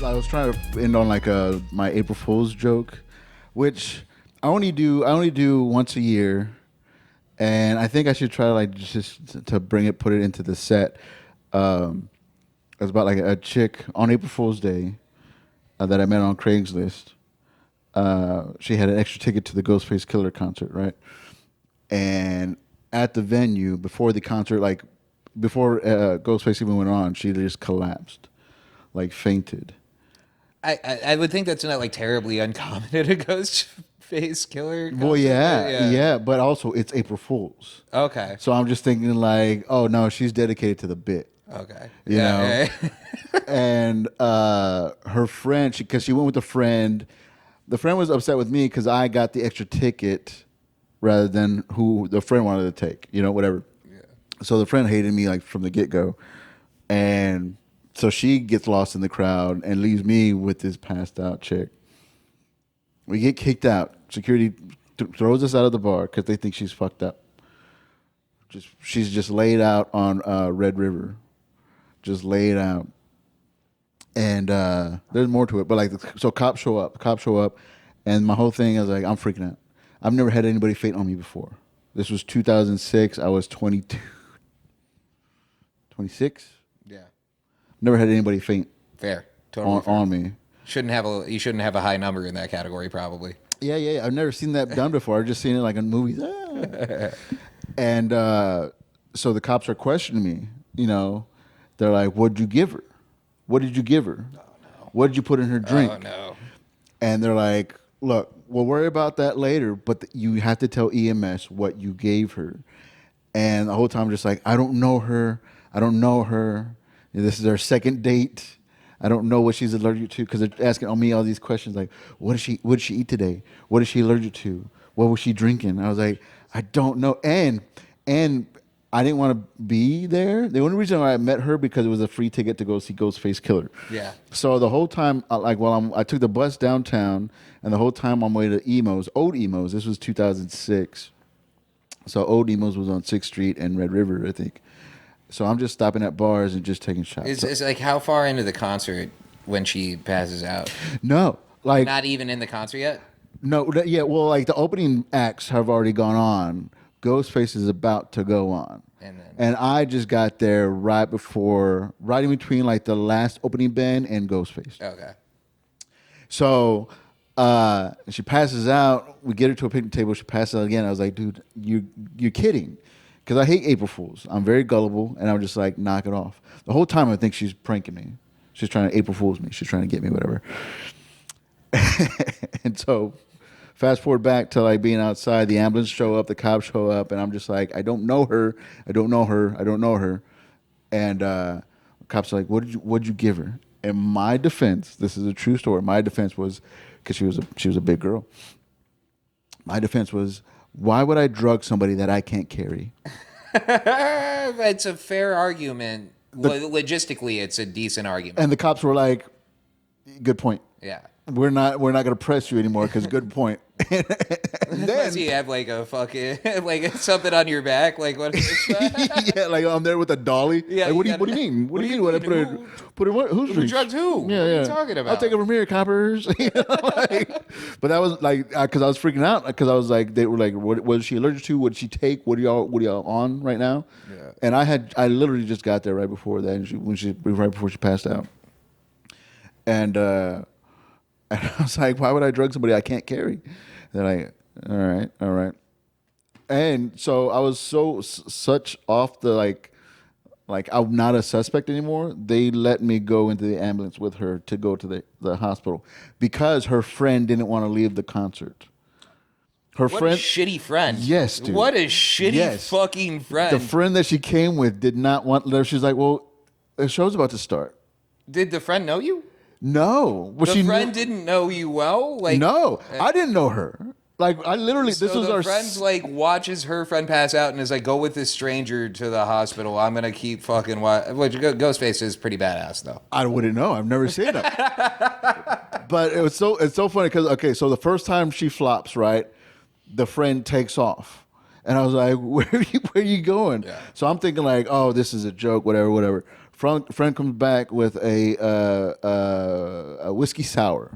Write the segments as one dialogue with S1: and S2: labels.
S1: I was trying to end on like my April Fool's joke, which I only do once a year, and I think I should try to like just to put it into the set. It was about like a chick on April Fool's Day that I met on Craigslist. She had an extra ticket to the Ghostface Killer concert, right? And at the venue before the concert, like before Ghostface even went on, she just collapsed, like fainted.
S2: I would think that's not like terribly uncommon at a ghost face killer concert.
S1: Well, yeah, but also it's April Fool's.
S2: Okay.
S1: So I'm just thinking like, oh no, she's dedicated to the bit.
S2: Okay.
S1: You know? And her friend, because she went with a friend. The friend was upset with me because I got the extra ticket rather than who the friend wanted to take. You know, whatever. Yeah. So the friend hated me like from the get go, and so she gets lost in the crowd and leaves me with this passed out chick. We get kicked out. Security throws us out of the bar because they think she's fucked up. She's just laid out on Red River, just laid out. And there's more to it, but like, so cops show up, and my whole thing is like, I'm freaking out. I've never had anybody faint on me before. This was 2006. I was 22, 26.
S2: Yeah.
S1: Never had anybody faint.
S2: Fair. Totally fair.
S1: On me.
S2: You shouldn't have a high number in that category, probably.
S1: Yeah. I've never seen that done before. I've just seen it like in movies. And so the cops are questioning me. You know, they're like, "What'd you give her? What did you give her? Oh, no. What did you put in her drink?"
S2: Oh no.
S1: And they're like, "Look, we'll worry about that later, but you have to tell EMS what you gave her." And the whole time, I'm just like, I don't know her. This is our second date. I don't know what she's allergic to, because they're asking me all these questions like, what did she eat today? What is she allergic to? What was she drinking? I was like, I don't know. And I didn't want to be there. The only reason why I met her because it was a free ticket to go see Ghostface Killer. Yeah. So the whole time, I took the bus downtown, and the whole time I'm way to old Emos. This was 2006. So old Emos was on 6th Street and Red River, I think. So I'm just stopping at bars and just taking shots.
S2: It's like how far into the concert when she passes out?
S1: No, like
S2: not even in the concert yet.
S1: No, yeah. Well, like the opening acts have already gone on. Ghostface is about to go on, and I just got there right in between like the last opening band and Ghostface.
S2: Okay.
S1: So she passes out. We get her to a picnic table. She passes out again. I was like, dude, you're kidding. Because I hate April Fools. I'm very gullible, and I'm just like, knock it off. The whole time I think she's pranking me. She's trying to April Fools me. She's trying to get me, whatever. And so fast forward back to like being outside. The ambulance show up. The cops show up, and I'm just like, I don't know her. And the cops are like, what'd you give her? And my defense, this is a true story. My defense was, because she was a big girl. My defense was, why would I drug somebody that I can't carry?
S2: It's a fair argument. Logistically, it's a decent argument.
S1: And the cops were like, good point.
S2: Yeah.
S1: We're not going to press you anymore because good point. And
S2: then you have like a fucking like something on your back, like what?
S1: Yeah, like I'm there with a dolly. Yeah. Like, what do you mean? What do you mean? What I put in what? Who's
S2: drugs? Who?
S1: Yeah,
S2: what are you talking about?
S1: I'll take it from here, coppers. But that was like because I was freaking out because I was like, they were like, what is she allergic to? What did she take? What are y'all on right now? Yeah. And I literally just got there right before that, and right before she passed out, and I was like, why would I drug somebody I can't carry? They're like, all right. And so I was such off the like I'm not a suspect anymore. They let me go into the ambulance with her to go to the hospital because her friend didn't want to leave the concert.
S2: What a shitty friend.
S1: Yes, dude.
S2: What a shitty fucking friend.
S1: The friend that she came with did not want. She's like, well, the show's about to start.
S2: Did the friend know you?
S1: No.
S2: Well, the friend didn't know you well? Like,
S1: no, I didn't know her. Like, I literally,
S2: so
S1: this was
S2: our friend's like watches her friend pass out and is like, go with this stranger to the hospital. I'm going to keep fucking Ghostface is pretty badass though.
S1: I wouldn't know. I've never seen him. But it's so funny because, okay, so the first time she flops, right, the friend takes off. And I was like, where are you going? Yeah. So I'm thinking like, oh, this is a joke, whatever. Friend comes back with a whiskey sour.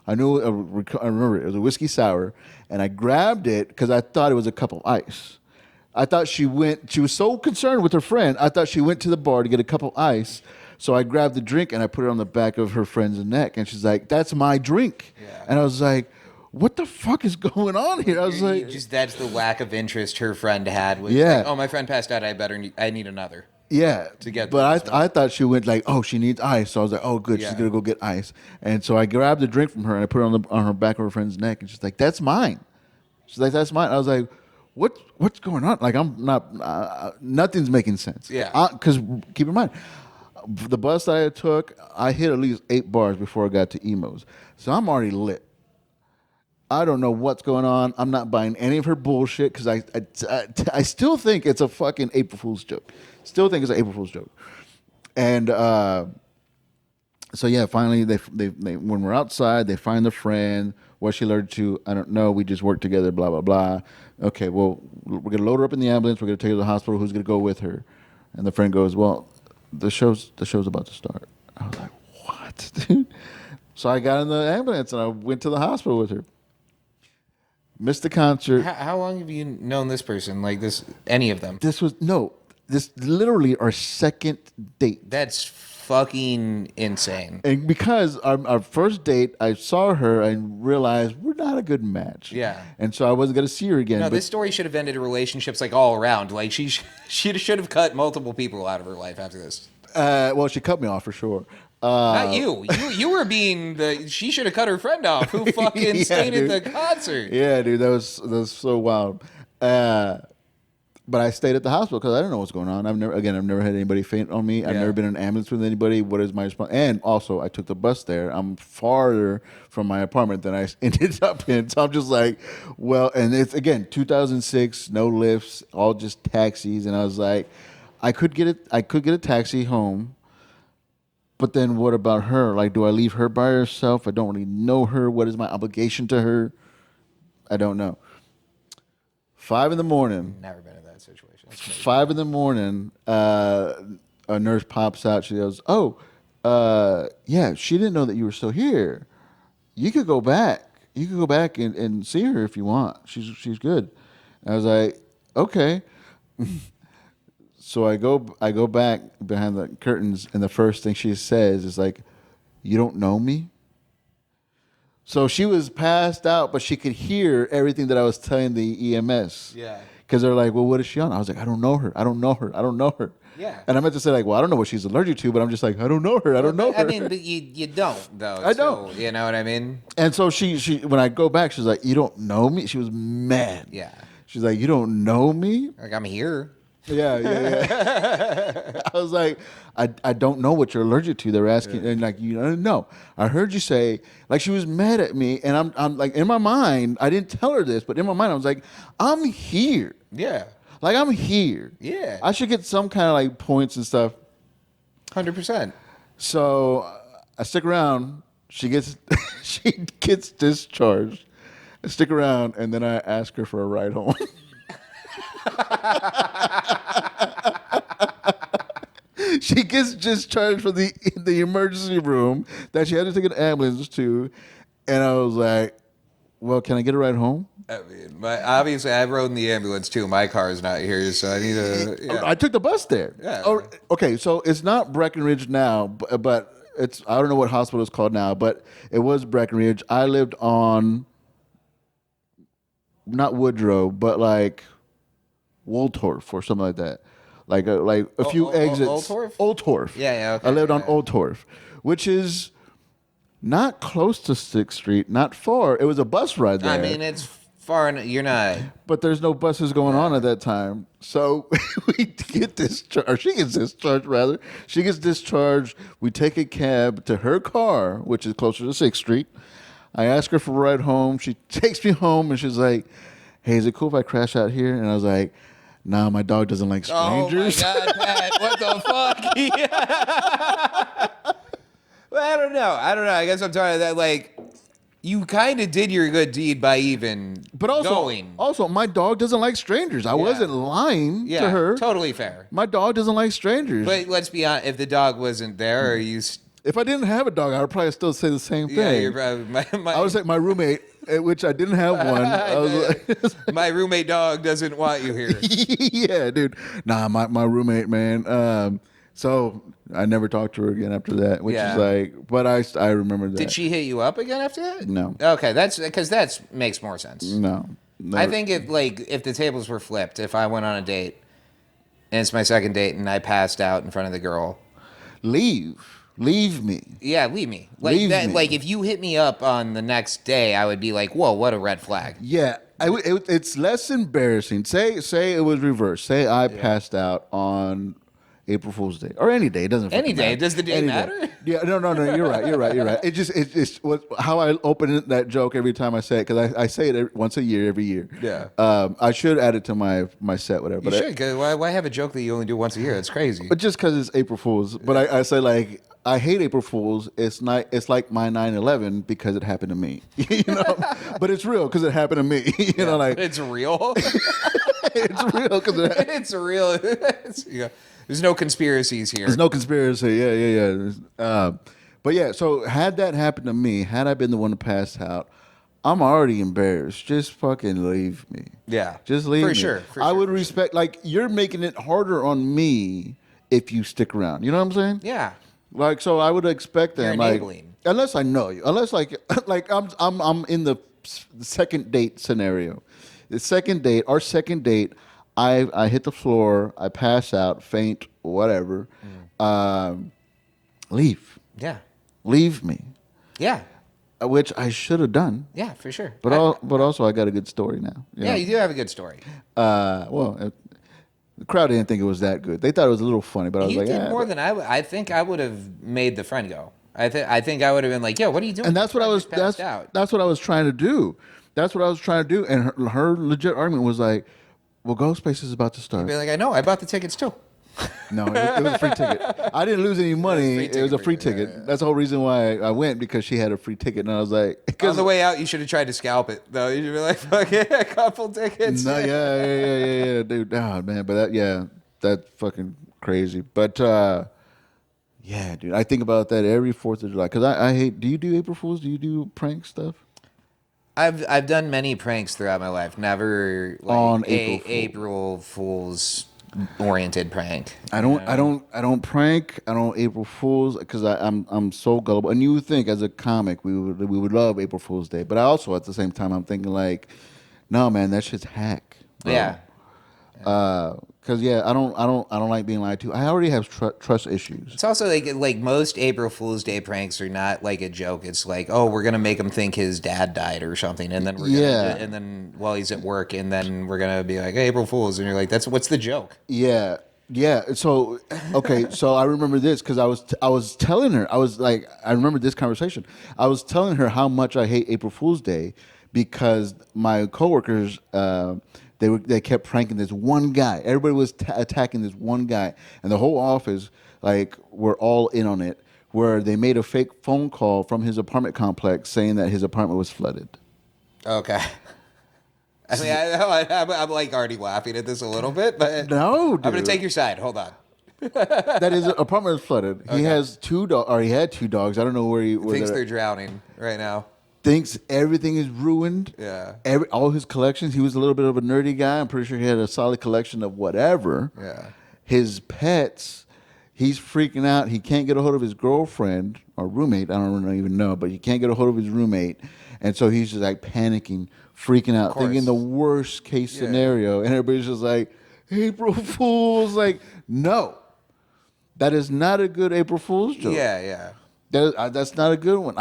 S1: I remember it was a whiskey sour, and I grabbed it because I thought it was a cup of ice. I thought she was so concerned with her friend. I thought she went to the bar to get a cup of ice. So I grabbed the drink and I put it on the back of her friend's neck. And she's like, "That's my drink."
S2: Yeah.
S1: And I was like, "What the fuck is going on here?" I was like,
S2: that's the lack of interest her friend had. Was
S1: Yeah.
S2: like, oh, my friend passed out. I need another.
S1: yeah.
S2: To get
S1: but
S2: this
S1: I thought she went like, "Oh, she needs ice." So I was like, "Oh, good.
S2: Yeah.
S1: She's going to go get ice." And so I grabbed the drink from her and I put it on her back of her friend's neck. And she's like, "That's mine." She's like, "That's mine." I was like, What's going on? Like, I'm not, nothing's making sense.
S2: Yeah.
S1: Because keep in mind, the bus that I took, I hit at least 8 bars before I got to emos. So I'm already lit. I don't know what's going on. I'm not buying any of her bullshit because I still think it's a fucking April Fool's joke. Still think it's an April Fool's joke. And so yeah, finally they when we're outside, they find the friend. What she allergic to, I don't know. We just work together. Blah blah blah. Okay, well we're gonna load her up in the ambulance. We're gonna take her to the hospital. Who's gonna go with her? And the friend goes, "Well, the show's about to start." I was like, "What, dude?" So I got in the ambulance and I went to the hospital with her. Missed the concert.
S2: How long have you known this person? Like this, any of them?
S1: This literally our second date.
S2: That's fucking insane.
S1: And because our first date, I saw her and realized we're not a good match.
S2: Yeah.
S1: And so I wasn't going to see her again.
S2: No,
S1: but
S2: this story should have ended relationships like all around. Like she should have cut multiple people out of her life after this.
S1: Well, she cut me off for sure.
S2: Not you. You were being she should have cut her friend off who fucking
S1: Yeah,
S2: stayed
S1: dude.
S2: at the concert.
S1: Yeah, dude, that was so wild. But I stayed at the hospital because I didn't know what's going on. I've never had anybody faint on me. I've
S2: Yeah.
S1: never been in an ambulance with anybody. What is my response? And also, I took the bus there. I'm farther from my apartment than I ended up in. So I'm just like, well, and it's again 2006, no lifts, all just taxis. And I was like, I could get a taxi home. But then what about her? Like, do I leave her by herself? I don't really know her. What is my obligation to her? I don't know. 5 in the morning.
S2: Never been in that situation.
S1: 5 in the morning, a nurse pops out. She goes, "Oh, yeah, she didn't know that you were still here. You could go back. You could go back and see her if you want. She's good." And I was like, "Okay." So I go back behind the curtains, and the first thing she says is like, "You don't know me?" So she was passed out, but she could hear everything that I was telling the EMS.
S2: Yeah.
S1: Because they're like, "Well, what is she on?" I was like, "I don't know her. I don't know her. I don't know her."
S2: Yeah.
S1: And I meant to say like, "Well, I don't know what she's allergic to," but I'm just like, "I don't know her. I don't know her."
S2: I mean, but you don't though.
S1: I don't.
S2: You know what I mean?
S1: And so she when I go back, she's like, "You don't know me?" She was mad.
S2: Yeah.
S1: She's like, "You don't know me?"
S2: Like I'm here.
S1: Yeah. I was like, I don't know what you're allergic to. They're asking, and like, you don't know. I heard you say, like, she was mad at me, and I'm like, in my mind, I didn't tell her this, but in my mind, I was like, I'm here.
S2: Yeah.
S1: Like, I'm here.
S2: Yeah.
S1: I should get some kind of like points and stuff.
S2: 100%.
S1: So I stick around. She gets discharged. I stick around, and then I ask her for a ride home. She gets discharged from the emergency room that she had to take an ambulance to, and I was like, "Well, can I get a ride home?"
S2: I mean, obviously, I rode in the ambulance too. My car is not here, so I need to. Yeah.
S1: I took the bus there.
S2: Yeah.
S1: Oh, okay, so it's not Breckenridge now, but it's I don't know what hospital it's called now, but it was Breckenridge. I lived on not Woodrow, but like Wooltorf or something like that. Like a few exits.
S2: Old Torf?
S1: Old Torf.
S2: Yeah, okay.
S1: I lived on
S2: Yeah.
S1: Old Torf, which is not close to 6th Street, not far. It was a bus ride there.
S2: I mean, it's far enough. You're not.
S1: But there's no buses going on at that time. So we get discharged. Or she gets discharged, rather. She gets discharged. We take a cab to her car, which is closer to 6th Street. I ask her for a ride home. She takes me home, and she's like, "Hey, is it cool if I crash out here?" And I was like, "Nah, my dog doesn't like strangers."
S2: Oh, my God, Pat. What the fuck? Well, I don't know. I guess I'm talking that, like, You kind of did your good deed by even
S1: But
S2: going.
S1: also, my dog doesn't like strangers. I wasn't lying
S2: Yeah,
S1: to her.
S2: totally fair.
S1: My dog doesn't like strangers.
S2: But let's be honest, if the dog wasn't there, or you,
S1: If I didn't have a dog, I would probably still say the same
S2: yeah,
S1: thing.
S2: you're probably
S1: I would say my roommate, which I didn't have one. I was like,
S2: my roommate dog doesn't want you here.
S1: yeah, dude. Nah, my roommate, man. So I never talked to her again after that, which
S2: Yeah.
S1: is like, but I remember that.
S2: Did she hit you up again after that?
S1: No.
S2: Okay, that's because that makes more sense.
S1: No.
S2: I think if the tables were flipped, if I went on a date and it's my second date and I passed out in front of the girl,
S1: leave me.
S2: yeah, leave me. Like
S1: Leave
S2: that.
S1: me.
S2: Like if you hit me up on the next day, I would be like, "Whoa, what a red flag."
S1: Yeah, it's less embarrassing. Say it was reversed. Say I passed out on April Fool's Day or any day. It doesn't.
S2: Any
S1: fucking
S2: day.
S1: matter.
S2: Does the day
S1: Any
S2: matter?
S1: Yeah, no. You're right. You're right. It's what how I open that joke every time I say it because I say it once a year, every year.
S2: Yeah.
S1: I should add it to my set, whatever.
S2: You
S1: But
S2: should. 'Cause why have a joke that you only do once a year? That's crazy.
S1: but just because it's April Fool's. But I say like. I hate April Fools. It's not. It's like my 9/11 because it happened to me. You know, but it's real because it happened to me. You know, like
S2: It's real.
S1: it's real because
S2: It's real. There's no conspiracies here.
S1: there's no conspiracy. Yeah. But yeah, so had that happened to me, had I been the one to pass out, I'm already embarrassed. Just fucking leave me.
S2: Yeah.
S1: Just leave
S2: For
S1: me.
S2: sure, for
S1: I
S2: sure,
S1: would
S2: for
S1: respect. Like you're making it harder on me if you stick around. You know what I'm saying?
S2: Yeah.
S1: Like so, I would expect them.
S2: You're
S1: Like
S2: enabling.
S1: unless I know you, unless like like I'm in the second date scenario. Our second date, I hit the floor, I pass out, faint, whatever. Leave.
S2: Yeah.
S1: Leave me,
S2: Yeah.
S1: which I should have done.
S2: Yeah, for sure.
S1: But also I got a good story now.
S2: Yeah, you do have a good story.
S1: The crowd didn't think it was that good. They thought it was a little funny, but I was
S2: You
S1: like,
S2: did more than I would. I think I would have made the friend go. I think I would have been like, "Yo, what are you doing?"
S1: and that's what I was.
S2: Passed out.
S1: That's what I was trying to do. That's what I was trying to do. And her legit argument was like, "Well, Ghostface is about to start."
S2: Be like, "I know. I bought the tickets too."
S1: No, it was a free ticket. I didn't lose any money. It was a free ticket. That's the whole reation why I went because she had a free ticket, and I was like,
S2: On the way out, you should have tried to scalp it, though. You should be like, "Fuck it, a couple tickets."
S1: No, yeah, dude. Oh, man, but that's fucking crazy. But yeah, dude, I think about that every 4th of July because I hate. Do you do April Fools? Do you do prank stuff?
S2: I've done many pranks throughout my life. Never like
S1: On
S2: April Fool's oriented prank.
S1: I don't prank. I don't April Fools because I'm so gullible. And you would think as a comic we would love April Fool's Day, but I also at the same time I'm thinking like, no man, that shit's hack. Bro.
S2: Yeah.
S1: Because I don't like being lied to. I already have trust issues.
S2: It's also like most April Fool's Day pranks are not like a joke. It's like, oh, we're gonna make him think his dad died or something, and then and then while he's at work, and then we're gonna be like, hey, April Fool's, and you're like, what's the joke?
S1: Yeah. So okay, so I remember this because I was telling her I remember this conversation. I was telling her how much I hate April Fool's Day because my coworkers. They kept pranking this one guy. Everybody was attacking this one guy, and the whole office were all in on it. Where they made a fake phone call from his apartment complex saying that his apartment was flooded.
S2: Okay. I mean, I'm like already laughing at this a little bit, but
S1: No, dude.
S2: I'm gonna take your side. Hold on.
S1: That his apartment is flooded. Okay. He has 2 dogs, or he had 2 dogs. I don't know where
S2: Thinks they're drowning right now.
S1: Thinks everything is ruined.
S2: Yeah.
S1: All his collections. He was a little bit of a nerdy guy. I'm pretty sure he had a solid collection of whatever.
S2: Yeah.
S1: His pets. He's freaking out. He can't get a hold of his girlfriend or roommate. I don't even know, but he can't get a hold of his roommate, and so he's just like panicking, freaking out, thinking the worst case scenario, and everybody's just like, April Fools. Like, no, that is not a good April Fool's joke.
S2: Yeah.
S1: That's not a good one.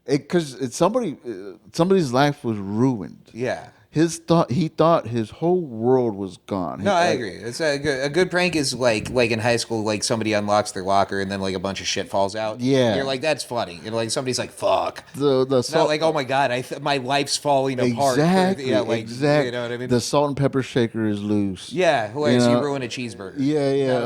S1: Because somebody's life was ruined.
S2: Yeah.
S1: he thought his whole world was gone.
S2: No, I agree. It's a good prank is like in high school, like somebody unlocks their locker and then like a bunch of shit falls out.
S1: Yeah.
S2: You're like, that's funny. And like somebody's like, fuck.
S1: The
S2: Not like, oh my god, my life's falling apart.
S1: exactly,
S2: Yeah, like
S1: exactly.
S2: you know what I mean.
S1: The salt and pepper shaker is loose.
S2: Yeah, hilarious. You ruin a cheeseburger.
S1: Yeah.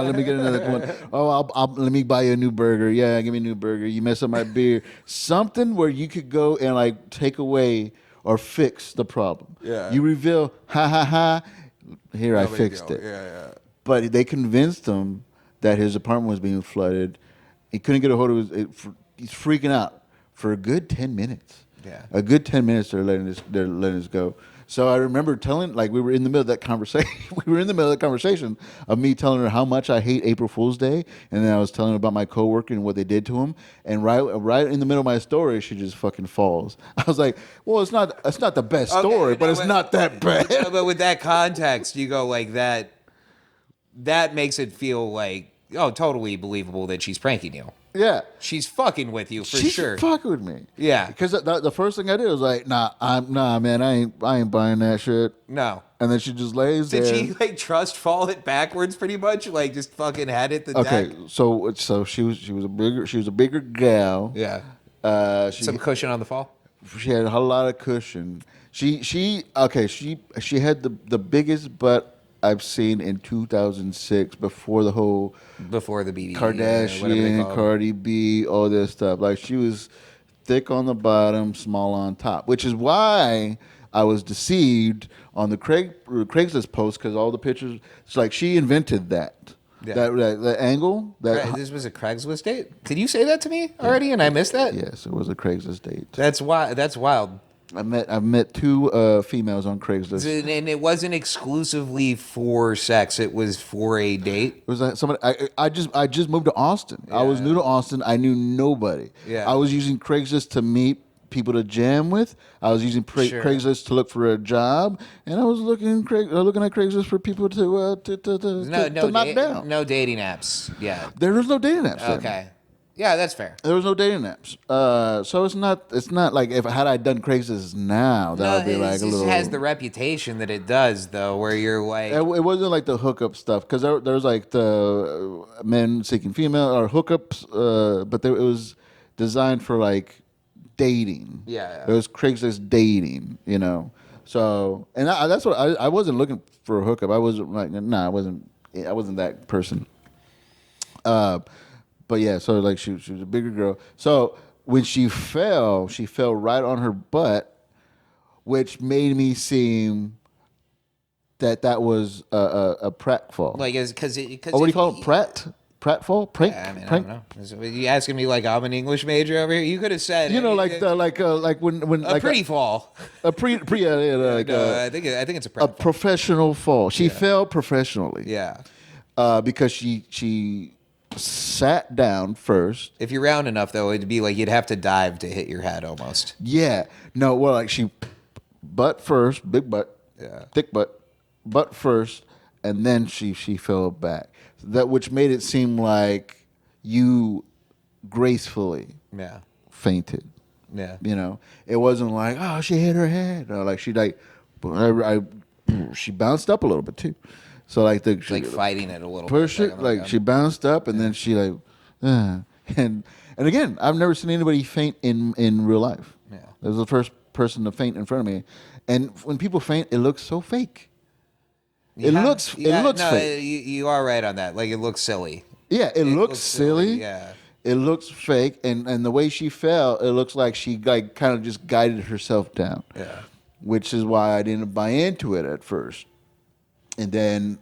S1: Let me get another one. Oh, let me buy you a new burger. Yeah, give me a new burger. You mess up my beer. Something where you could go and like take away or fix the problem.
S2: Yeah.
S1: You reveal, ha ha ha. Here, I
S2: No big
S1: fixed
S2: deal.
S1: it.
S2: Yeah.
S1: But they convinced him that his apartment was being flooded. He couldn't get a hold of he's freaking out for a good 10 minutes.
S2: Yeah.
S1: A good 10 minutes they're letting us go. So I remember telling, like, we were in the middle of that conversation. Of me telling her how much I hate April Fool's Day, and then I was telling her about my coworker and what they did to him. And right in the middle of my story, she just fucking falls. I was like, well, it's not the best story, but it's not that bad.
S2: But with that context, you go like that. That makes it feel like totally believable that she's pranking you.
S1: Yeah.
S2: She's fucking with you for
S1: She's
S2: sure.
S1: fucking with me.
S2: Yeah.
S1: Because the first thing I did was like, nah, man, I ain't buying that shit.
S2: No.
S1: And then she just lays there.
S2: Did she like trust fall it backwards pretty much? Like just fucking had it the deck?
S1: So she was a bigger gal.
S2: Yeah. Some cushion on the fall?
S1: She had a whole lot of cushion. She had the biggest butt I've seen in 2006 before the
S2: BB
S1: Kardashian, Cardi B, all this stuff. Like she was thick on the bottom, small on top, which is why I was deceived on the Craigslist post because all the pictures. It's like she invented that. Yeah. That angle.
S2: This was a Craigslist date. Did you say that to me already, and I missed that?
S1: Yes, it was a Craigslist date.
S2: That's wild.
S1: I've met two females on Craigslist,
S2: and it wasn't exclusively for sex. It was for a date.
S1: It was like somebody. I just moved to Austin. Yeah. I was new to Austin. I knew nobody.
S2: Yeah.
S1: I was using Craigslist to meet people to jam with. I was using Craigslist to look for a job, and I was looking at Craigslist for people to knock down.
S2: No dating apps. Yeah.
S1: There was no dating apps.
S2: Okay. Yeah, that's fair.
S1: There was no dating apps, so it's not like had I done Craigslist now, that would be like a little.
S2: It has the reputation that it does, though, where you're like.
S1: It wasn't like the hookup stuff because there was like the men seeking female or hookups, but it was designed for like dating.
S2: Yeah.
S1: It was Craigslist dating, So that's what I wasn't looking for a hookup. I wasn't like I wasn't that person. But yeah, so like she was a bigger girl. So when she fell right on her butt, which made me seem that was a prat fall.
S2: Like, because
S1: what do you call it? Pratfall? Prank?
S2: Yeah, I mean,
S1: prank?
S2: I don't know. Are you asking me like I'm an English major over here? You could have said
S1: like when
S2: a pretty fall.
S1: I think
S2: it's a prank fall.
S1: Professional fall. She fell professionally.
S2: Yeah.
S1: Because she sat down first.
S2: If you're round enough, though, it'd be like you'd have to dive to hit your head almost.
S1: Yeah. No, well, like she butt first, big butt, thick butt first, and then she fell back. Which made it seem like you gracefully fainted.
S2: Yeah.
S1: It wasn't like, oh, she hit her head. No, like she she bounced up a little bit too. So like
S2: fighting it a little
S1: push
S2: bit.
S1: It like she bounced up and then she and again, I've never seen anybody faint in real life.
S2: Yeah.
S1: It was the first person to faint in front of me, and when people faint, it looks so fake. It looks fake.
S2: You are right on that. Like it looks silly.
S1: Yeah, it looks silly.
S2: Yeah.
S1: It looks fake, and the way she fell, it looks like she like kind of just guided herself down.
S2: Yeah.
S1: Which is why I didn't buy into it at first. And then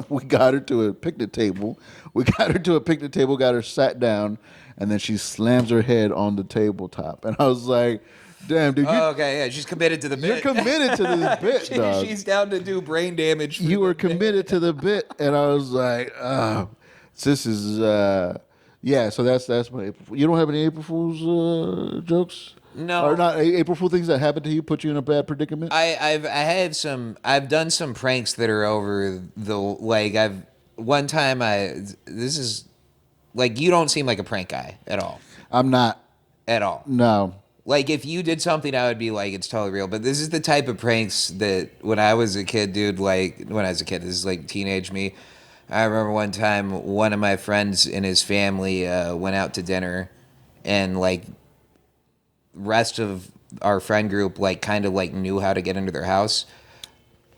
S1: we got her to a picnic table. Got her sat down, and then she slams her head on the tabletop. And I was like, damn, dude.
S2: Okay, yeah, she's committed to the bit.
S1: You're committed to this bit, dog.
S2: She's down to do brain damage.
S1: You were committed to the bit. And I was like, this is, so that's my April. You don't have any April Fool's jokes?
S2: No,
S1: or not April Fool things that happened to you, put you in a bad predicament.
S2: I've done some pranks that are over the like. This is like you don't seem like a prank guy at all.
S1: I'm not
S2: at all.
S1: No.
S2: Like, if you did something, I would be like, it's totally real. But this is the type of pranks that when I was a kid, dude, like, when I was a kid, this is like teenage me. I remember one time one of my friends and his family went out to dinner, and, like, rest of our friend group, like, kind of, like, knew how to get into their house.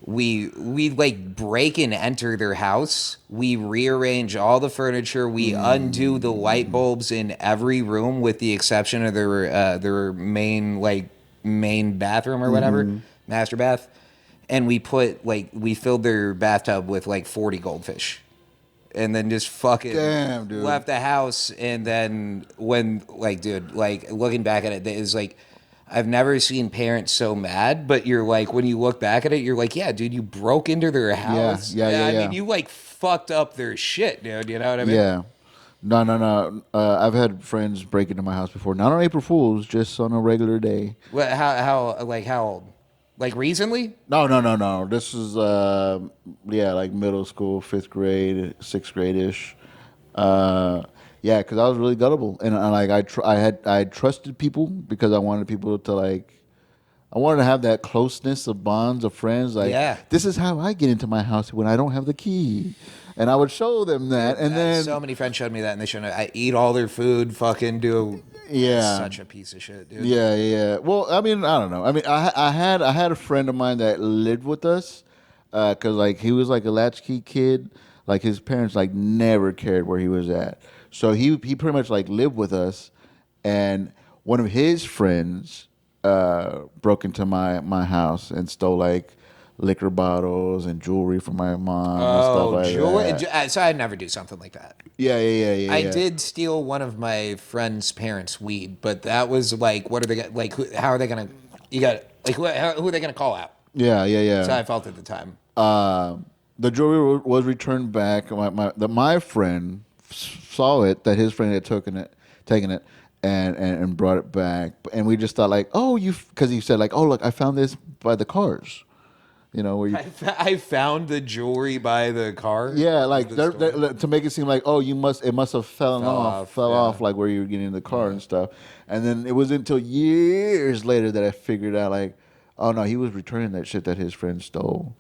S2: We like break and enter their house. We rearrange all the furniture. We undo the light bulbs in every room with the exception of their main bathroom or whatever, master bath. And we filled their bathtub with like 40 goldfish. And then just fucking
S1: Damn, dude.
S2: left the house. And then when, like, dude, like, looking back at it, it's like, I've never seen parents so mad, but you're like, when you look back at it, you're like, yeah, dude, you broke into their house.
S1: Yeah.
S2: I mean, you like fucked up their shit, dude. You know what I mean?
S1: Yeah. No. I've had friends break into my house before. Not on April Fools, just on a regular day.
S2: What, how old? Like recently?
S1: No. This is like middle school, 5th grade, 6th grade ish. Yeah, because I was really gullible, and I trusted people because I wanted people to like. I wanted to have that closeness of bonds of friends. Like,
S2: Yeah.
S1: this is how I get into my house when I don't have the key, and I would show them that, and then
S2: So many friends showed me that, and they showed me I eat all their food, fucking do.
S1: Yeah.
S2: Such a piece of shit, dude.
S1: Yeah. Well, I mean, I don't know. I mean, I had a friend of mine that lived with us, because like he was like a latchkey kid. Like his parents like never cared where he was at, so he pretty much like lived with us, and one of his friends broke into my house and stole like liquor bottles and jewelry from my mom and stuff like
S2: jewelry.
S1: that.
S2: So I'd never do something like that.
S1: Yeah.
S2: I did steal one of my friend's parents' weed, but that was like, what are they like? How are they gonna? You got like who are they gonna call out?
S1: Yeah.
S2: So I felt at the time.
S1: The jewelry was returned back. My friend saw it that his friend had taken it, and brought it back. And we just thought like, oh, because he said like, oh look, I found this by the cars. You know where you.
S2: I found the jewelry by the car.
S1: Yeah, like to make it seem like, oh, it must have fell off like where you were getting in the car and stuff. And then it wasn't until years later that I figured out like, oh no, he was returning that shit that his friend stole.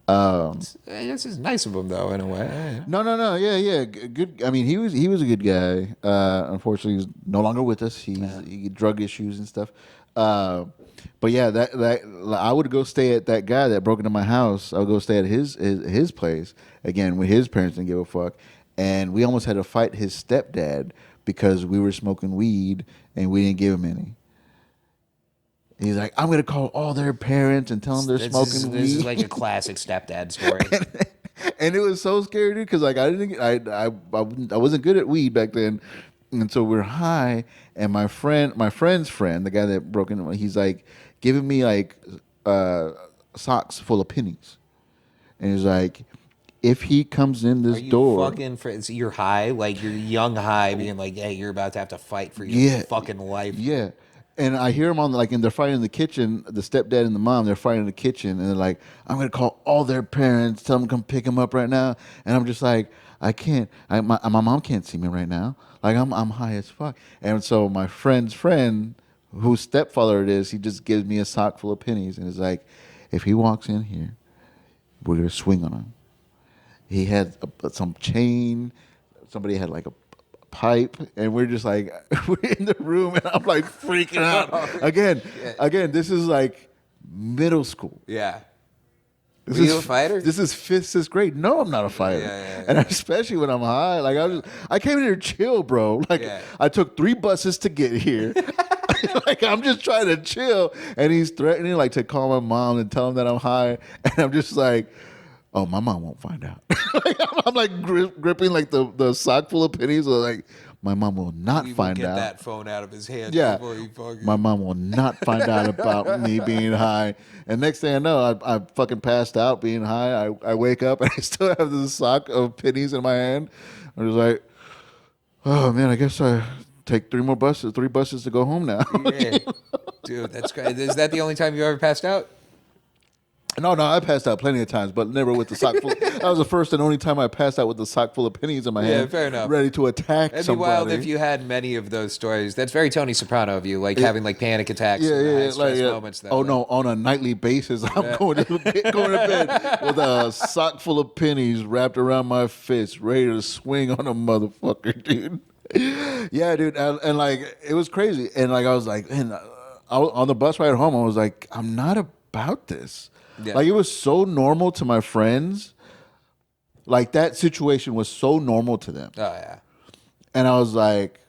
S2: I guess it's nice of him though, in a way.
S1: No, yeah, good. I mean, he was a good guy. Unfortunately, he's no longer with us. He had drug issues and stuff. But yeah, that I would go stay at that guy that broke into my house. I would go stay at his place again when his parents didn't give a fuck, and we almost had to fight his stepdad because we were smoking weed and we didn't give him any. He's like, I'm gonna call all their parents and tell them they're smoking weed.
S2: This is like a classic stepdad story.
S1: And it was so scary, dude, because like I wasn't good at weed back then, and so we're high, and my friend's friend, the guy that broke into, he's like giving me like socks full of pennies, and he's like, if he comes in this door,
S2: fucking you're high, like you're young high, being like, hey, you're about to have to fight for your fucking life.
S1: Yeah. And I hear them on and they're fighting in the kitchen. The stepdad and the mom, they're fighting in the kitchen, and they're like, "I'm gonna call all their parents, tell them to come pick him up right now." And I'm just like, I can't. My mom can't see me right now. Like I'm high as fuck. And so my friend's friend, whose stepfather it is, he just gives me a sock full of pennies, and is like, if he walks in here, we're gonna swing on him. He had some chain. Somebody had like a pipe, and we're just like we're in the room, and I'm like freaking out again. This is like middle school.
S2: Yeah. Were you a fighter?
S1: This is 5th, 6th grade. No, I'm not a fighter.
S2: Yeah.
S1: And especially when I'm high. Like I came in here chill, bro. Like I took 3 buses to get here. Like I'm just trying to chill, and he's threatening like to call my mom and tell him that I'm high, and I'm just like, oh, my mom won't find out. I'm like gripping like the sock full of pennies. Like, my mom will not find out.
S2: Get that phone out of his hand.
S1: Yeah,
S2: before you fucking...
S1: my mom will not find out about me being high. And next thing I know, I fucking passed out being high. I wake up and I still have this sock of pennies in my hand. I was like, oh man, I guess I take 3 buses to go home now.
S2: Yeah. Dude, that's great. Is that the only time you ever passed out?
S1: No, I passed out plenty of times, but never with the sock full. That was the first and only time I passed out with the sock full of pennies in my
S2: Yeah,
S1: hand,
S2: fair enough.
S1: ready to attack
S2: It'd be wild if
S1: somebody.
S2: you had many of those stories. That's very Tony Soprano of you, like having like panic attacks
S1: Yeah,
S2: in the
S1: yeah,
S2: high
S1: yeah,
S2: stress
S1: like
S2: moments that
S1: oh
S2: way.
S1: no, on a nightly basis, I'm
S2: Yeah.
S1: going to bed with a sock full of pennies wrapped around my fist, ready to swing on a motherfucker, dude. Yeah, dude, and like it was crazy, and like I was like, man, I was, on the bus ride home, I was like, I'm not about this.
S2: Yeah.
S1: Like it was so normal to my friends, like that situation was so normal to them,
S2: Oh yeah.
S1: and I was like,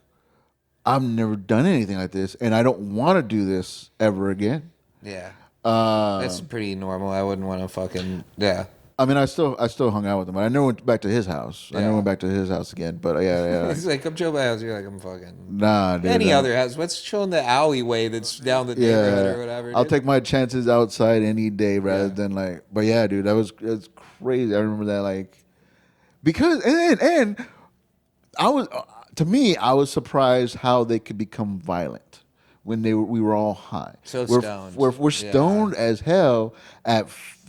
S1: I've never done anything like this, and I don't want to do this ever again.
S2: Yeah.
S1: Uh,
S2: That's pretty normal. I wouldn't want to fucking yeah.
S1: I mean, I still hung out with him. I never went back to his house. I never
S2: Yeah.
S1: went back to his house again. But yeah.
S2: He's like, come chill at my house. You're like, I'm fucking
S1: Nah, dude.
S2: any other house. Let's chill in the alleyway that's down the neighborhood or whatever.
S1: I'll
S2: Dude.
S1: take my chances outside any day rather
S2: Yeah.
S1: than like. But yeah, dude, that's crazy. I remember that like because and I was to me I was surprised how they could become violent when we were all high.
S2: So
S1: we're,
S2: stoned.
S1: We're
S2: Yeah.
S1: stoned as hell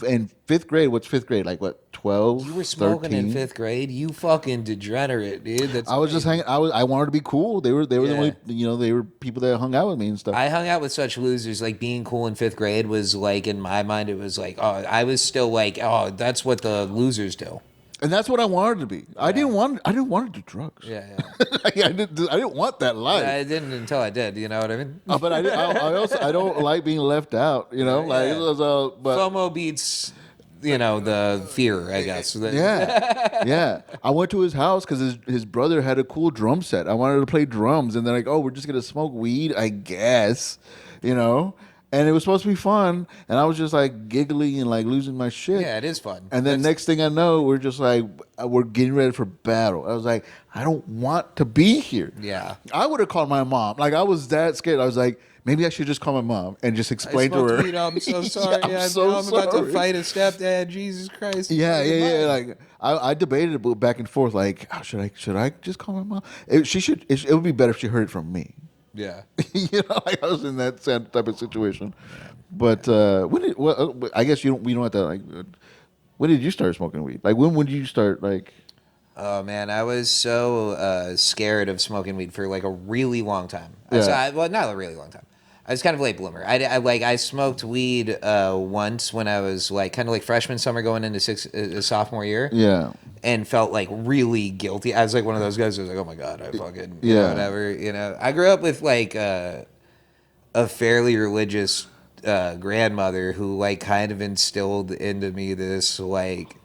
S1: in fifth grade. What's fifth grade? Like what? 12,
S2: You were smoking
S1: 13?
S2: in fifth grade. You fucking degenerate, dude. That's
S1: I was just
S2: crazy.
S1: hanging. I wanted to be cool. They were the
S2: Yeah.
S1: only they were people that hung out with me and stuff.
S2: I hung out with such losers. Like being cool in fifth grade was like in my mind. It was like, oh, I was still like, oh, that's what the losers do.
S1: And that's what I wanted to be. I didn't want to do drugs.
S2: Yeah,
S1: Like, I didn't want that life.
S2: I didn't until I did. You know what I mean?
S1: But I also I don't like being left out. You know, like
S2: Yeah.
S1: it was but
S2: FOMO beats, the fear. I guess.
S1: yeah. I went to his house because his brother had a cool drum set. I wanted to play drums, and they're like, "Oh, we're just gonna smoke weed, I guess," you know. And it was supposed to be fun, and I was just like giggling and like losing my shit.
S2: Yeah, it is fun.
S1: And then next thing I know, we're just like we're getting ready for battle. I was like, I don't want to be here.
S2: Yeah.
S1: I would have called my mom. Like I was that scared. I was like, maybe I should just call my mom and just explain to her.
S2: I'm so sorry.
S1: I'm
S2: I'm
S1: so
S2: about to
S1: sorry.
S2: fight a stepdad. Jesus Christ.
S1: Yeah. Like I debated it back and forth. Like, oh, should I just call my mom? It would be better if she heard it from me.
S2: Yeah.
S1: Like I was in that same type of situation. But I guess we don't have to like. When did you start smoking weed? Like when did you start like?
S2: Oh man, I was so scared of smoking weed for like a really long time.
S1: Yeah.
S2: Well, not a really long time. I was kind of a late bloomer. I smoked weed once when I was like kind of like freshman summer going into sophomore year.
S1: Yeah.
S2: And felt like really guilty. I was like one of those guys who was like, oh my god, I fucking whatever. I grew up with like a fairly religious grandmother who like kind of instilled into me this like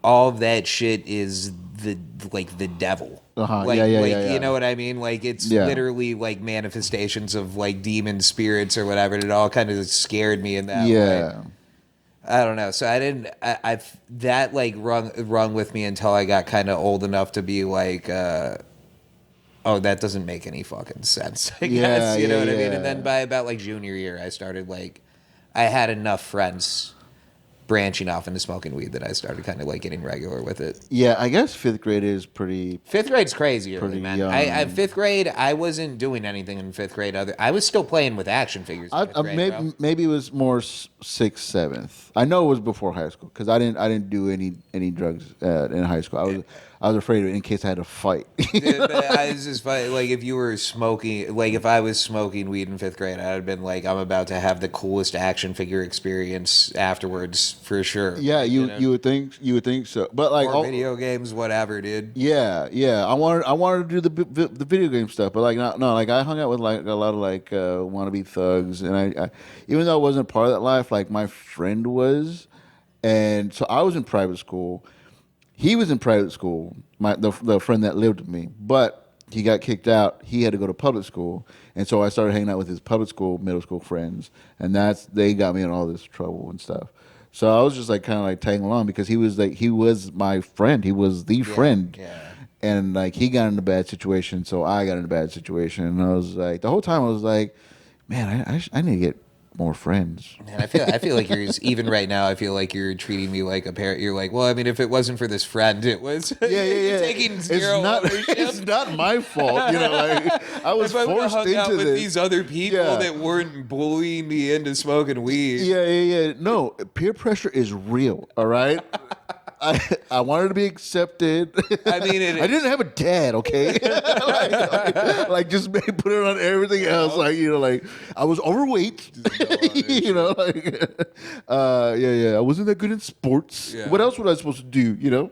S2: all of that shit is the devil.
S1: Uh-huh.
S2: Like,
S1: Yeah.
S2: You know what I mean? Like it's literally like manifestations of like demon spirits or whatever. And it all kind of scared me in that way.
S1: Yeah.
S2: I don't know. So I didn't. That like rung with me until I got kind of old enough to be like, oh, that doesn't make any fucking sense. I guess you know what I mean. And then by about like junior year, I started like, I had enough friends branching off into smoking weed that I started kind of like getting regular with it.
S1: Yeah, I guess fifth grade is pretty.
S2: Fifth grade's crazy,
S1: Pretty
S2: man.
S1: young.
S2: Fifth grade, I wasn't doing anything in fifth grade. I was still playing with action figures. In fifth grade, bro.
S1: Maybe it was more sixth, seventh. I know it was before high school because I didn't do any drugs in high school. I was afraid of it in case I had to fight.
S2: Dude, but I was just like if you were smoking, like if I was smoking weed in fifth grade, I'd have been like, I'm about to have the coolest action figure experience afterwards for sure.
S1: Yeah, you would think so, but like
S2: Or video games, whatever, dude.
S1: Yeah. I wanted to do the video game stuff, but like no, like I hung out with like a lot of like wannabe thugs, and I even though I wasn't part of that life, like my friend was, and so I was in private school. He was in private school, the friend that lived with me, but he got kicked out. He had to go to public school, and so I started hanging out with his public school, middle school friends, and they got me in all this trouble and stuff. So I was just like kind of like tagging along because he was my friend. He was the friend.
S2: Yeah.
S1: And like he got in a bad situation, so I got in a bad situation. And I was like, the whole time I was like, man, I need to get more friends.
S2: And I feel like you're even right now. I feel like you're treating me like a parent. You're like, well, I mean, if it wasn't for this friend, it was.
S1: Yeah.
S2: You're taking zero ownership.
S1: It's not my fault. Like I was
S2: if I
S1: forced
S2: hung
S1: into
S2: out with
S1: this.
S2: these other people that weren't bullying me into smoking weed.
S1: Yeah. No, peer pressure is real. All right. I wanted to be accepted.
S2: I mean,
S1: I didn't have a dad, okay? like just put it on everything else. Like, like I was overweight. I wasn't that good in sports.
S2: Yeah.
S1: What else was I supposed to do?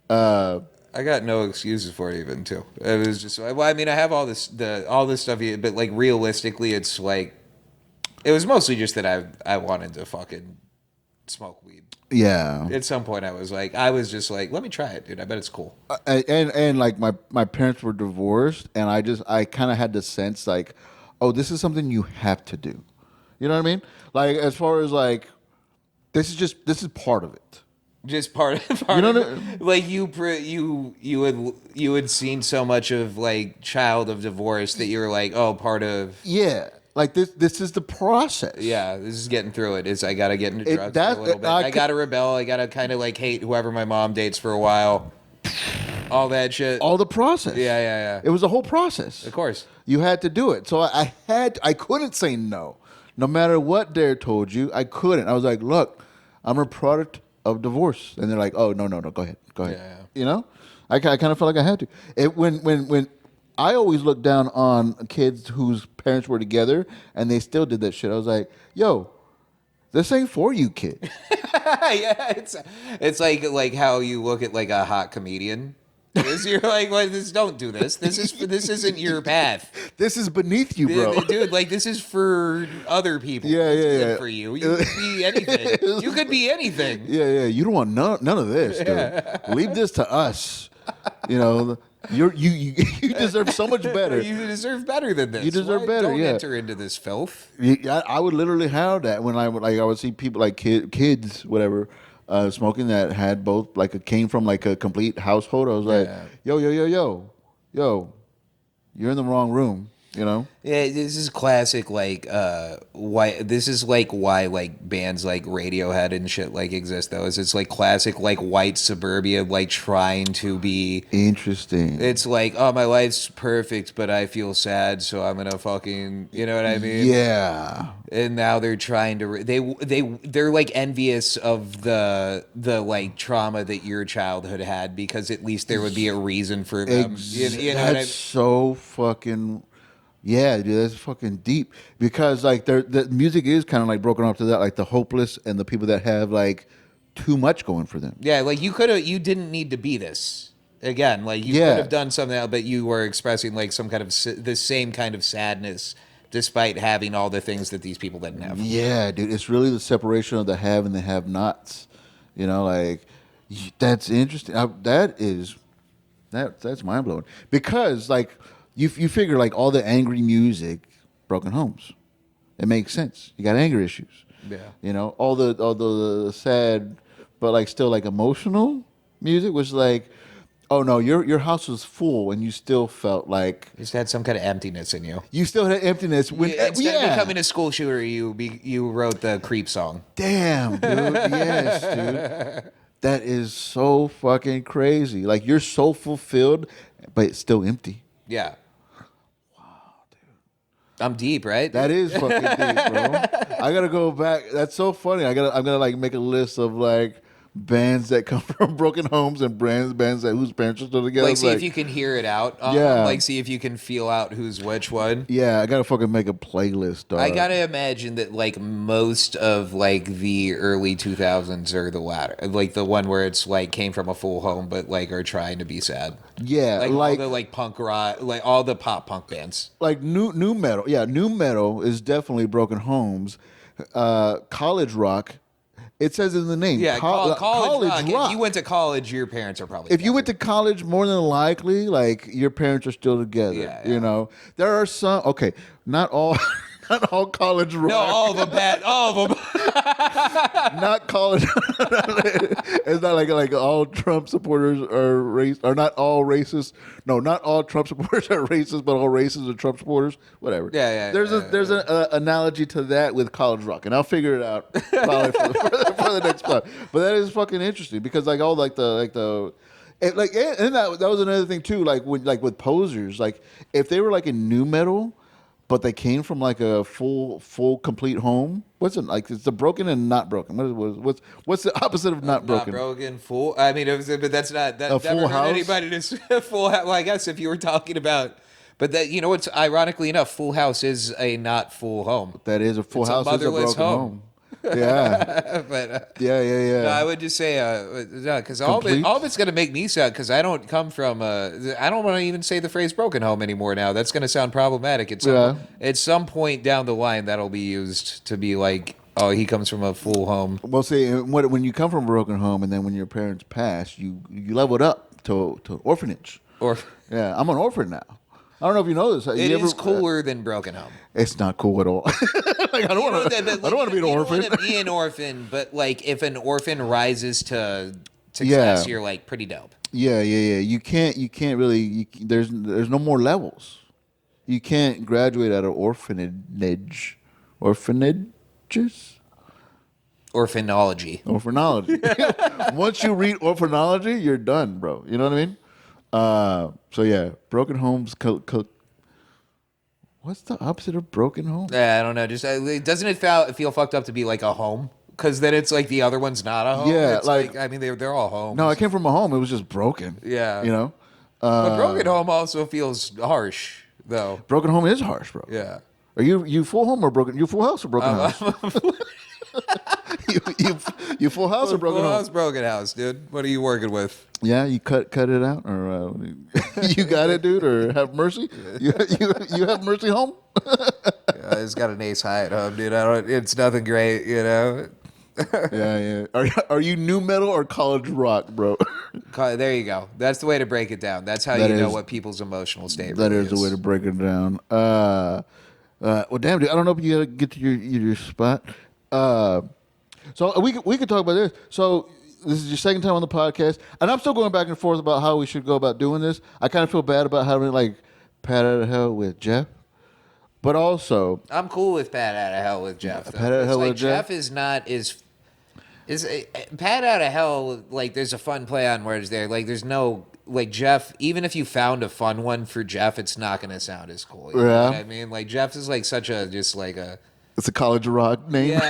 S2: I got no excuses for it even too. It was just well, I mean, I have all this stuff, but like realistically, it's like it was mostly just that I wanted to fucking smoke weed.
S1: Yeah.
S2: At some point, I was just like, let me try it, dude. I bet it's cool.
S1: And like my parents were divorced, and I kind of had the sense like, oh, this is something you have to do. You know what I mean? Like as far as like, this is part of it.
S2: Just part of it. Like you had seen so much of like child of divorce that you were like, oh, part of
S1: like this is the process.
S2: Yeah, this is getting through it. Is I gotta get into drugs for a little bit. I gotta rebel. I gotta kind of like hate whoever my mom dates for a while. All that shit.
S1: All the process.
S2: Yeah.
S1: It was a whole process.
S2: Of course.
S1: You had to do it. So I couldn't say no. No matter what Dare told you, I couldn't. I was like, look, I'm a product of divorce. And they're like, oh, no, go ahead.
S2: Yeah.
S1: I kind of felt like I had to. When I always looked down on kids whose parents were together and they still did that shit. I was like, yo, this ain't for you, kid.
S2: Yeah, it's like how you look at like a hot comedian. You're like, well, don't do this. This isn't your path.
S1: This is beneath you, bro.
S2: Dude, like this is for other people.
S1: Yeah.
S2: Isn't for you. You could be anything. You could be anything.
S1: Yeah. You don't want none of this, dude. Yeah. Leave this to us. You deserve so much better.
S2: You deserve better than this.
S1: You deserve better.
S2: Don't enter into this filth.
S1: I would literally have that when I would see people like kids, whatever. Smoking that had both came from like a complete household. I was like, yo, you're in the wrong room. Yeah,
S2: this is classic. Like, why this is like why like bands like Radiohead and shit like exist though. Is it's like classic like white suburbia like trying to be
S1: interesting.
S2: It's like, oh, my life's perfect, but I feel sad, so I'm gonna fucking, you know what I mean?
S1: Yeah.
S2: And now they're trying to they're like envious of the like trauma that your childhood had because at least there would be a reason for them. You know what I mean?
S1: So fucking. Yeah, dude, that's fucking deep because like the music is kind of like broken up to that, like the hopeless and the people that have like too much going for them.
S2: Yeah, like you didn't need to be this again. Like you could have done something else, but you were expressing like some kind of the same kind of sadness, despite having all the things that these people didn't have.
S1: Yeah, dude, it's really the separation of the have and the have-nots. Like that's interesting. That's mind blowing because like. You figure like all the angry music, broken homes. It makes sense. You got anger issues.
S2: Yeah.
S1: All the sad, but like still like emotional music was like, oh no, your house was full and you still felt like
S2: you just had some kind of emptiness in you.
S1: You still had emptiness when
S2: instead of becoming a school shooter, you wrote the Creep song.
S1: Damn, dude. Yes, dude. That is so fucking crazy. Like you're so fulfilled, but it's still empty.
S2: Yeah. Wow, dude. I'm deep, right?
S1: That is fucking deep, bro. I gotta go back. That's so funny. I'm gonna like make a list of like bands that come from broken homes and bands that whose parents are still together.
S2: Like, see if you can hear it out. Like, see if you can feel out who's which one.
S1: Yeah, I gotta fucking make a playlist, dog.
S2: I gotta imagine that like most of like the early 2000s are the latter, like the one where it's like came from a full home but like are trying to be sad.
S1: Yeah,
S2: like all the like punk rock, like all the pop punk bands.
S1: Like new metal. Yeah, new metal is definitely broken homes. College rock. It says in the name.
S2: Yeah, college rock. If you went to college, your parents are probably.
S1: If you went to college, more than likely, like your parents are still together.
S2: Yeah.
S1: There are some. Okay, not all. Not all college rock.
S2: No, all of them bad. All of them.
S1: Not college. It's not like all Trump supporters are not all racist. No, not all Trump supporters are racist, but all racists are Trump supporters. Whatever. There's an analogy to that with College Rock, and I'll figure it out probably for the next part. But that is fucking interesting because like all like the. And that was another thing too. Like with posers, like if they were like in new metal, but they came from like a full complete home. What's it like? It's the broken and not broken. What's the opposite of not broken?
S2: Not broken, full. I mean, but that's not that.
S1: A full
S2: never hurt
S1: house?
S2: anybody to full house. Well, I guess if you were talking about, but that what's ironically enough, Full House is a not full home.
S1: That is a full house. Is a
S2: motherless
S1: broken home. Yeah.
S2: But
S1: Yeah.
S2: no, I would just say no, because all of it's gonna make me sad because I don't come from I don't want to even say the phrase broken home anymore now. That's gonna sound problematic. At some point down the line, that'll be used to be like, oh, he comes from a full home.
S1: Well, see, when you come from a broken home, and then when your parents pass, you leveled up to orphanage. Yeah, I'm an orphan now. I don't know if you know this.
S2: It is cooler than broken home.
S1: It's not cool at all. Like, I don't want to be an orphan.
S2: You don't want to be an orphan, but like if an orphan rises to success, you're like pretty dope.
S1: Yeah. You can't really. There's no more levels. You can't graduate out of orphanages.
S2: Orphanology.
S1: Once you read orphanology, you're done, bro. You know what I mean? So yeah, broken homes. What's the opposite of broken home?
S2: Yeah, I don't know. Just doesn't it feel fucked up to be like a home? Because then it's like the other one's not a home.
S1: Yeah,
S2: it's like I mean they're all homes.
S1: No, I came from a home. It was just broken.
S2: Yeah,
S1: you know.
S2: But broken home also feels harsh, though.
S1: Broken home is harsh, bro.
S2: Yeah.
S1: Are you full home or broken? You full house or broken house? you full house or broken
S2: full
S1: home?
S2: House, broken house, dude. What are you working with?
S1: Yeah, you cut it out, or you got it, dude, or have mercy. You have mercy home.
S2: Yeah, it's got an ace high at home, dude. It's nothing great, you know.
S1: Yeah. Are you new metal or college rock, bro?
S2: There you go. That's the way to break it down. That's how you know what people's emotional state.
S1: That
S2: really
S1: is the way to break it down. Well, damn, dude. I don't know if you gotta get to your spot. So we could talk about this. So this is your second time on the podcast, and I'm still going back and forth about how we should go about doing this. I kind of feel bad about having like Pat out of hell with Jeff, but also
S2: I'm cool with Pat out of hell with Jeff. Though.
S1: Pat out of hell with
S2: Jeff is not is Pat out of hell. Like there's a fun play on words there. Like there's no like Jeff. Even if you found a fun one for Jeff, it's not gonna sound as cool. You know what I mean? Like Jeff is like such a just like a.
S1: It's a college rock name.
S2: Yeah,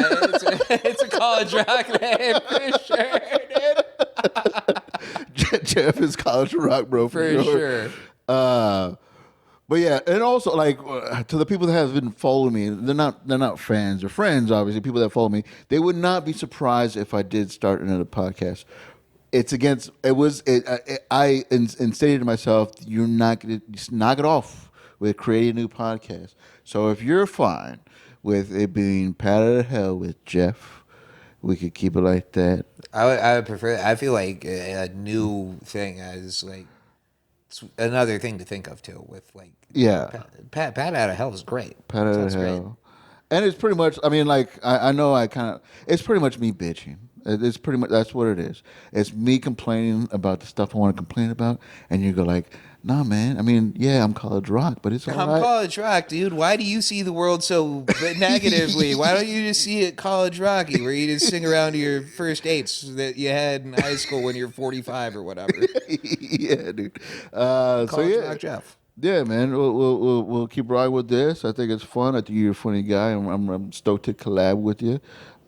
S2: it's a college rock name for sure, dude.
S1: Jeff is college rock, bro.
S2: For sure.
S1: But yeah, and also like to the people that have been following me, they're not fans or friends. Obviously, people that follow me, they would not be surprised if I did start another podcast. It's against. It was. I stated to myself, you're not gonna just knock it off with creating a new podcast. So if you're fine with it being Pat out of hell with Jeff, we could keep it like that.
S2: I would prefer. I feel like a new thing is like it's another thing to think of too. With like Pat out of hell is great.
S1: Pat out of hell, and it's pretty much. I mean, like I know I kind of. It's pretty much me bitching. It's pretty much that's what it is. It's me complaining about the stuff I want to complain about, and you go like, "Nah, man. I mean, yeah, I'm college rock, but it's all right."
S2: I'm college rock, dude. Why do you see the world so negatively? Why don't you just see it college rocky, where you just sing around to your first dates that you had in high school when you're 45 or whatever?
S1: Yeah, dude.
S2: College rock, Jeff.
S1: Yeah, man. We'll keep riding with this. I think it's fun. I think you're a funny guy. I'm stoked to collab with you.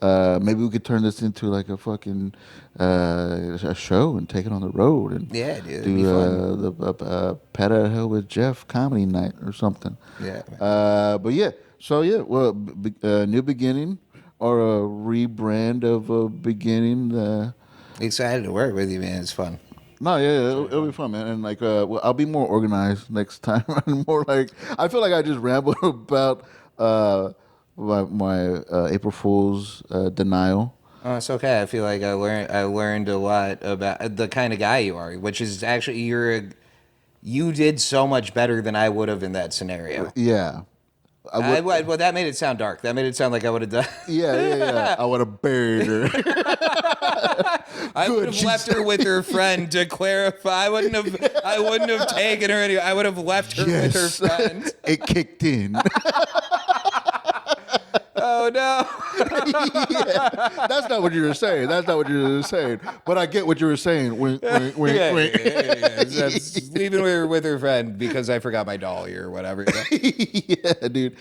S1: Maybe we could turn this into like a fucking a show and take it on the road and
S2: yeah, dude,
S1: do the Pat out of hell with Jeff comedy night or something.
S2: Yeah.
S1: But yeah, so yeah, well, new beginning or a rebrand of a beginning.
S2: Excited to work with you, man. It's fun.
S1: No, yeah, it'll be fun, man. And like, well, I'll be more organized next time. More like, I feel like I just rambled about. My April Fool's denial.
S2: Oh, it's okay. I feel like I learned a lot about the kind of guy you are, which is actually you did so much better than I would have in that scenario.
S1: Yeah,
S2: Well, that made it sound dark. That made it sound like I would have done.
S1: Yeah. I would have buried her.
S2: I would have left her with her friend to clarify. I wouldn't have taken her anywhere. I would have left her with her friend.
S1: It kicked in.
S2: Oh no.
S1: Yeah, that's not what you were saying. But I get what you were saying. Wink.
S2: That's leaving her with her friend because I forgot my dolly or whatever.
S1: Yeah, dude.